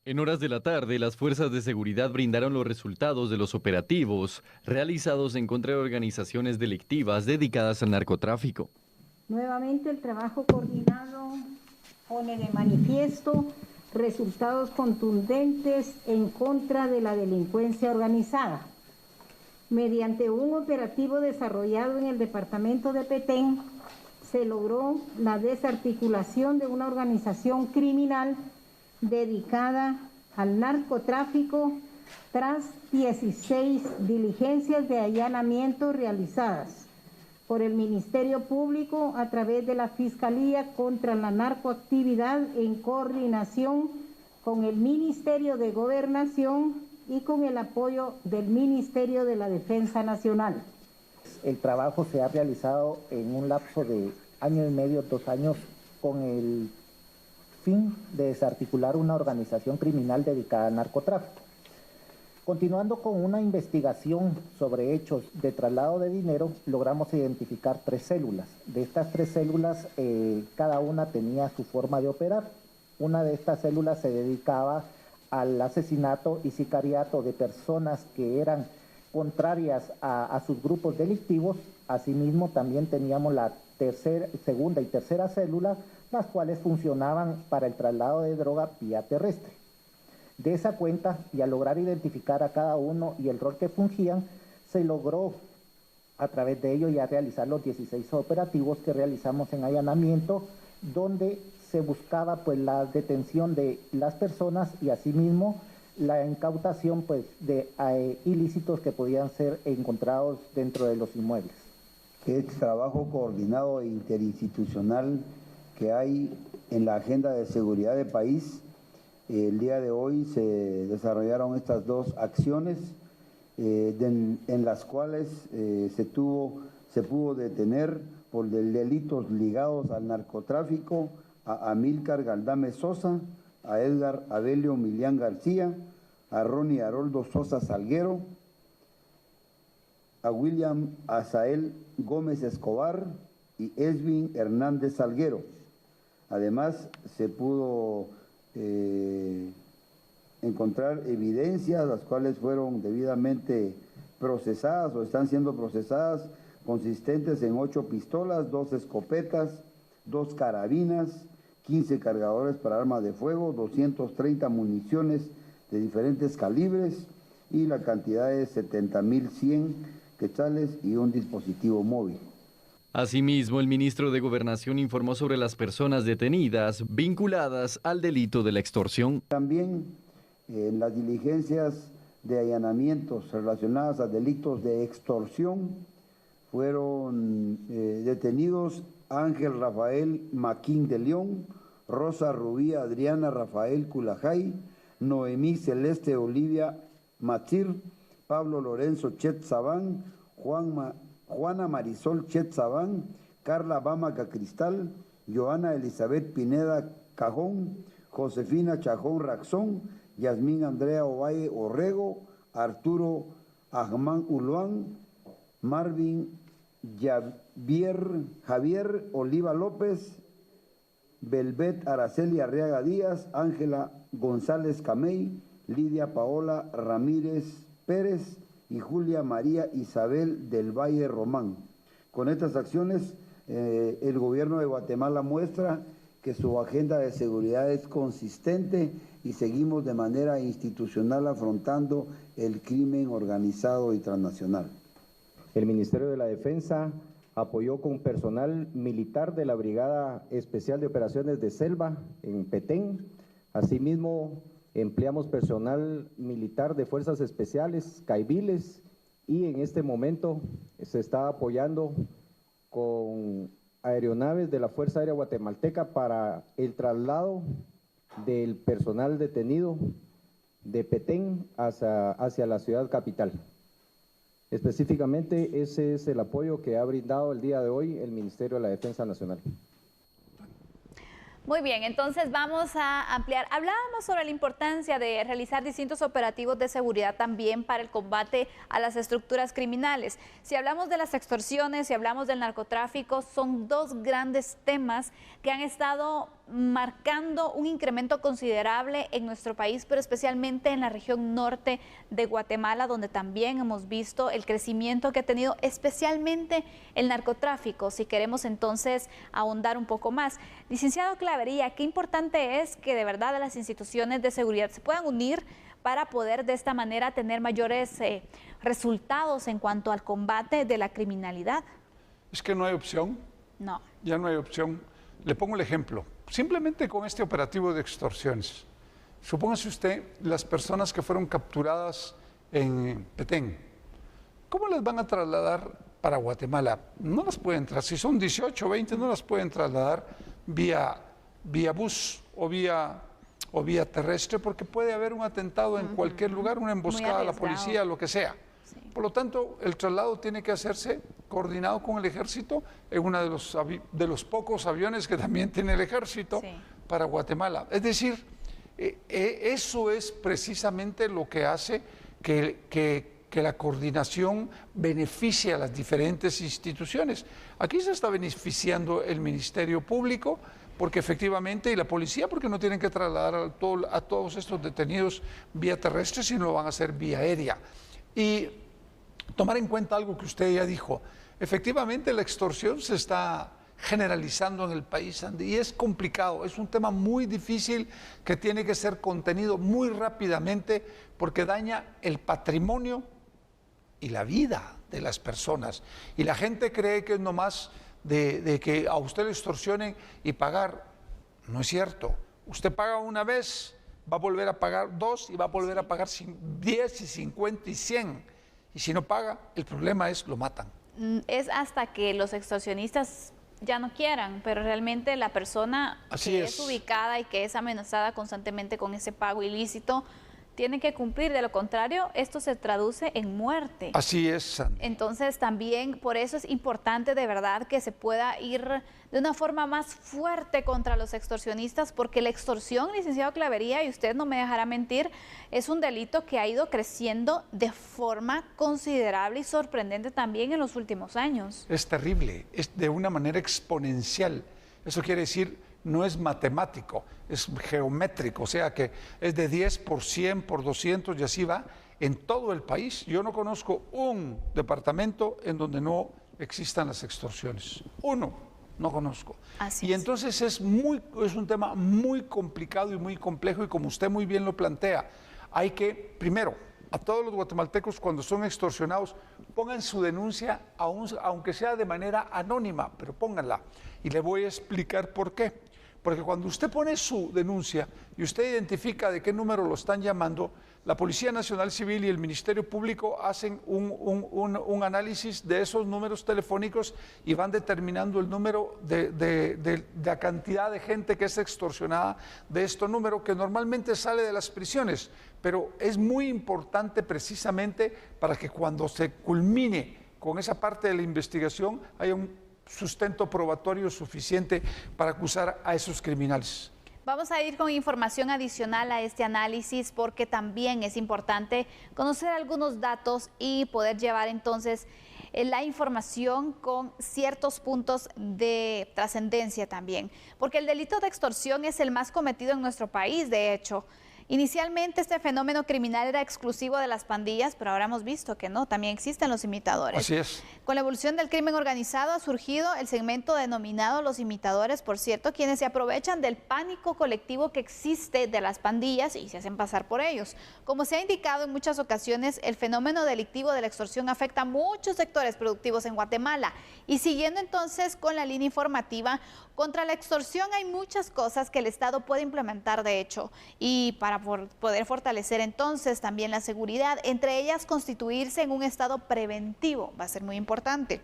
En horas de la tarde, las fuerzas de seguridad brindaron los resultados de los operativos realizados en contra de organizaciones delictivas dedicadas al narcotráfico. Nuevamente, el trabajo coordinado pone de manifiesto resultados contundentes en contra de la delincuencia organizada. Mediante un operativo desarrollado en el departamento de Petén, se logró la desarticulación de una organización criminal dedicada al narcotráfico tras 16 diligencias de allanamiento realizadas por el Ministerio Público a través de la Fiscalía contra la Narcoactividad en coordinación con el Ministerio de Gobernación y con el apoyo del Ministerio de la Defensa Nacional. El trabajo se ha realizado en un lapso de año y medio, 2 años, con el fin de desarticular una organización criminal dedicada al narcotráfico. Continuando con una investigación sobre hechos de traslado de dinero, logramos identificar 3 células. De estas 3 células, cada una tenía su forma de operar. Una de estas células se dedicaba al asesinato y sicariato de personas que eran contrarias a sus grupos delictivos. Asimismo, también teníamos la segunda y tercera célula, las cuales funcionaban para el traslado de droga vía terrestre. De esa cuenta, y al lograr identificar a cada uno y el rol que fungían, se logró a través de ello ya realizar los 16 operativos que realizamos en allanamiento, donde se buscaba pues la detención de las personas y asimismo la incautación pues de ilícitos que podían ser encontrados dentro de los inmuebles. Este trabajo coordinado e interinstitucional que hay en la agenda de seguridad del país, el día de hoy se desarrollaron estas 2 acciones en las cuales se pudo detener por delitos ligados al narcotráfico a Amílcar Galdame Sosa, a Edgar Abelio Milián García, a Ronnie Haroldo Sosa Salguero, a William Azael Gómez Escobar y Esvin Hernández Salguero. Además, se pudo encontrar evidencias, las cuales fueron debidamente procesadas o están siendo procesadas, consistentes en 8 pistolas, 2 escopetas, 2 carabinas, 15 cargadores para armas de fuego, 230 municiones de diferentes calibres y la cantidad de 70.100 quetzales y un dispositivo móvil. Asimismo, el ministro de Gobernación informó sobre las personas detenidas vinculadas al delito de la extorsión. También en las diligencias de allanamientos relacionadas a delitos de extorsión fueron detenidos Ángel Rafael Maquín de León, Rosa Rubí Adriana Rafael Culajay, Noemí Celeste Olivia Matzir, Pablo Lorenzo Chet Sabán, Juana Marisol Chet Sabán, Carla Bamaca Cristal, Joana Elizabeth Pineda Cajón, Josefina Chajón Raxón, Yasmín Andrea Ovalle Orrego, Arturo Ahmán Uluán, Marvin Javier Oliva López, Belbet Araceli Arriaga Díaz, Ángela González Camey, Lidia Paola Ramírez Pérez y Julia María Isabel del Valle Román. Con estas acciones, el gobierno de Guatemala muestra que su agenda de seguridad es consistente y seguimos de manera institucional afrontando el crimen organizado y transnacional. El Ministerio de la Defensa apoyó con personal militar de la Brigada Especial de Operaciones de Selva en Petén. Asimismo, empleamos personal militar de Fuerzas Especiales, caibiles, y en este momento se está apoyando con aeronaves de la Fuerza Aérea Guatemalteca para el traslado del personal detenido de Petén hacia la ciudad capital. Específicamente, ese es el apoyo que ha brindado el día de hoy el Ministerio de la Defensa Nacional. Muy bien, entonces vamos a ampliar. Hablábamos sobre la importancia de realizar distintos operativos de seguridad también para el combate a las estructuras criminales. Si hablamos de las extorsiones, si hablamos del narcotráfico, son 2 grandes temas que han estado marcando un incremento considerable en nuestro país, pero especialmente en la región norte de Guatemala, donde también hemos visto el crecimiento que ha tenido especialmente el narcotráfico, si queremos entonces ahondar un poco más. Licenciado Clavería, qué importante es que de verdad las instituciones de seguridad se puedan unir para poder de esta manera tener mayores resultados en cuanto al combate de la criminalidad. Es que no hay opción. No. Ya no hay opción. Le pongo el ejemplo. Simplemente con este operativo de extorsiones. Supóngase usted las personas que fueron capturadas en Petén. ¿Cómo las van a trasladar para Guatemala? No las pueden trasladar. Si son 18 o 20, no las pueden trasladar vía bus o vía terrestre, porque puede haber un atentado en cualquier lugar, una emboscada a la policía, lo que sea. Sí. Por lo tanto, el traslado tiene que hacerse coordinado con el ejército en uno de los pocos aviones que también tiene el ejército para Guatemala. Es decir, eso es precisamente lo que hace que la coordinación beneficie a las diferentes instituciones. Aquí se está beneficiando el Ministerio Público, porque efectivamente, y la policía, porque no tienen que trasladar a todos estos detenidos vía terrestre, sino lo van a hacer vía aérea. Y tomar en cuenta algo que usted ya dijo, efectivamente la extorsión se está generalizando en el país, Andy, y es complicado, es un tema muy difícil que tiene que ser contenido muy rápidamente porque daña el patrimonio y la vida de las personas. Y la gente cree que es nomás de que a usted le extorsionen y pagar. No es cierto. Usted paga una vez, va a volver a pagar 2 y va a volver a pagar 10 y 50 y 100. Y si no paga, el problema es lo matan. Es hasta que los extorsionistas ya no quieran, pero realmente la persona que es ubicada y que es amenazada constantemente con ese pago ilícito tiene que cumplir, de lo contrario, esto se traduce en muerte. Así es, Sandy. Entonces también por eso es importante de verdad que se pueda ir de una forma más fuerte contra los extorsionistas, porque la extorsión, licenciado Clavería, y usted no me dejará mentir, es un delito que ha ido creciendo de forma considerable y sorprendente también en los últimos años. Es terrible, es de una manera exponencial. Eso quiere decir, no es matemático, es geométrico, o sea que es de 10 por 100 por 200 y así va en todo el país. Yo no conozco un departamento en donde no existan las extorsiones. Uno, no conozco. Así y entonces es un tema muy complicado y muy complejo, y como usted muy bien lo plantea, hay que, primero, a todos los guatemaltecos cuando son extorsionados, pongan su denuncia, aunque sea de manera anónima, pero pónganla. Y le voy a explicar por qué. Porque cuando usted pone su denuncia y usted identifica de qué número lo están llamando, la Policía Nacional Civil y el Ministerio Público hacen un análisis de esos números telefónicos y van determinando el número de la cantidad de gente que es extorsionada de este número, que normalmente sale de las prisiones. Pero es muy importante precisamente para que cuando se culmine con esa parte de la investigación haya un sustento probatorio suficiente para acusar a esos criminales. Vamos a ir con información adicional a este análisis, porque también es importante conocer algunos datos y poder llevar entonces la información con ciertos puntos de trascendencia también, porque el delito de extorsión es el más cometido en nuestro país, de hecho. Inicialmente este fenómeno criminal era exclusivo de las pandillas, pero ahora hemos visto que no, también existen los imitadores. Así es. Con la evolución del crimen organizado ha surgido el segmento denominado los imitadores, por cierto, quienes se aprovechan del pánico colectivo que existe de las pandillas y se hacen pasar por ellos. Como se ha indicado en muchas ocasiones, el fenómeno delictivo de la extorsión afecta a muchos sectores productivos en Guatemala. Y siguiendo entonces con la línea informativa, contra la extorsión hay muchas cosas que el Estado puede implementar, de hecho, y para poder fortalecer entonces también la seguridad, entre ellas constituirse en un estado preventivo, va a ser muy importante.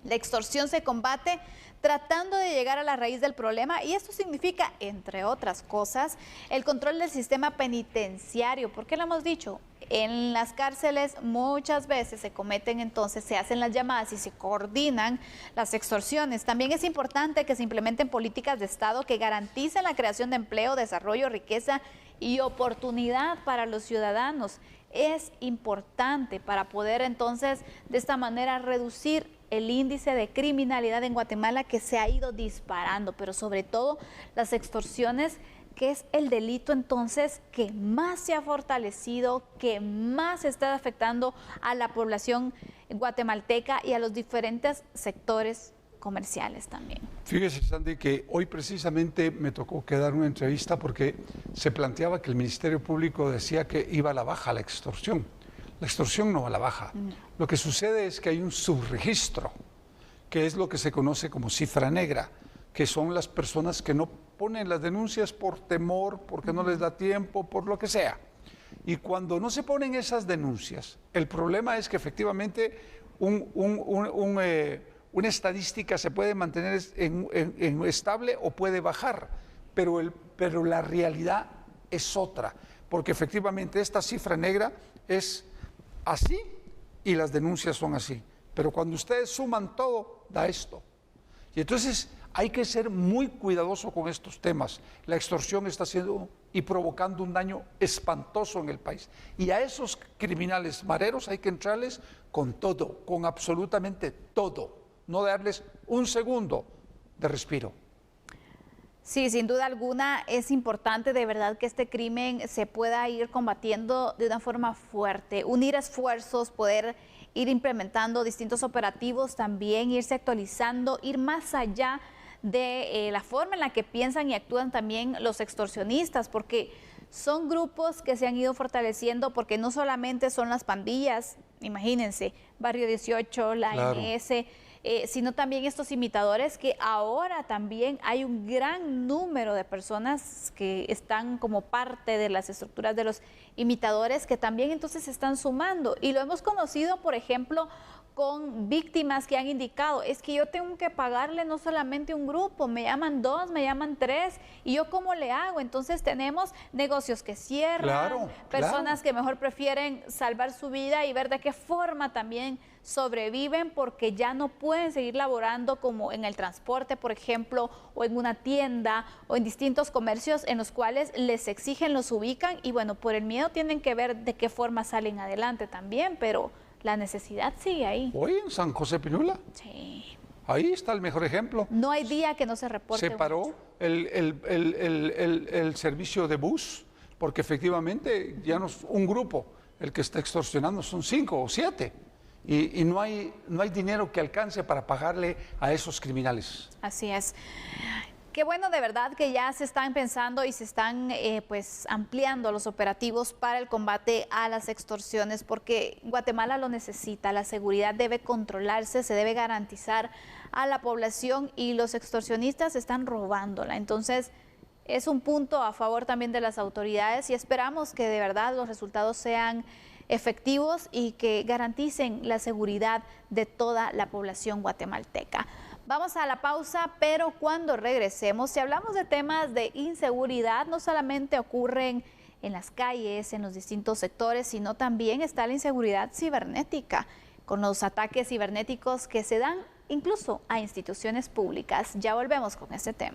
La extorsión se combate tratando de llegar a la raíz del problema, y esto significa, entre otras cosas, el control del sistema penitenciario, porque lo hemos dicho, en las cárceles muchas veces se cometen entonces, se hacen las llamadas y se coordinan las extorsiones. También es importante que se implementen políticas de Estado que garanticen la creación de empleo, desarrollo, riqueza y oportunidad para los ciudadanos. Es importante para poder entonces de esta manera reducir el índice de criminalidad en Guatemala, que se ha ido disparando, pero sobre todo las extorsiones, que es el delito entonces que más se ha fortalecido, que más está afectando a la población guatemalteca y a los diferentes sectores comerciales también. Fíjese, Sandy, que hoy precisamente me tocó dar una entrevista porque se planteaba que el Ministerio Público decía que iba a la baja la extorsión. La extorsión no va a la baja. Lo que sucede es que hay un subregistro, que es lo que se conoce como cifra negra, que son las personas que no ponen las denuncias por temor, porque no les da tiempo, por lo que sea. Y cuando no se ponen esas denuncias, el problema es que efectivamente una estadística se puede mantener en estable o puede bajar, pero la realidad es otra, porque efectivamente esta cifra negra es así y las denuncias son así. Pero cuando ustedes suman todo, da esto. Y entonces hay que ser muy cuidadoso con estos temas. La extorsión está haciendo y provocando un daño espantoso en el país. Y a esos criminales mareros hay que entrarles con todo, con absolutamente todo. No darles un segundo de respiro. Sí, sin duda alguna es importante de verdad que este crimen se pueda ir combatiendo de una forma fuerte, unir esfuerzos, poder ir implementando distintos operativos también, irse actualizando, ir más allá de la forma en la que piensan y actúan también los extorsionistas, porque son grupos que se han ido fortaleciendo, porque no solamente son las pandillas, imagínense, Barrio 18, la ANS, sino también estos imitadores, que ahora también hay un gran número de personas que están como parte de las estructuras de los imitadores, que también entonces se están sumando. Y lo hemos conocido, por ejemplo, con víctimas que han indicado, es que yo tengo que pagarle no solamente un grupo, me llaman 2, me llaman 3, y yo ¿cómo le hago? Entonces tenemos negocios que cierran, personas que mejor prefieren salvar su vida y ver de qué forma también sobreviven, porque ya no pueden seguir laborando como en el transporte, por ejemplo, o en una tienda, o en distintos comercios en los cuales les exigen, los ubican, y bueno, por el miedo tienen que ver de qué forma salen adelante también, pero la necesidad sigue ahí. Hoy en San José Pinula. Sí. Ahí está el mejor ejemplo. No hay día que no se reporte. Se paró el servicio de bus, porque efectivamente ya no es un grupo el que está extorsionando, son 5 o 7. Y no hay dinero que alcance para pagarle a esos criminales. Así es. Qué bueno de verdad que ya se están pensando y se están pues ampliando los operativos para el combate a las extorsiones, porque Guatemala lo necesita, la seguridad debe controlarse, se debe garantizar a la población y los extorsionistas están robándola. Entonces es un punto a favor también de las autoridades y esperamos que de verdad los resultados sean efectivos y que garanticen la seguridad de toda la población guatemalteca. Vamos a la pausa, pero cuando regresemos, si hablamos de temas de inseguridad, no solamente ocurren en las calles, en los distintos sectores, sino también está la inseguridad cibernética, con los ataques cibernéticos que se dan incluso a instituciones públicas. Ya volvemos con este tema.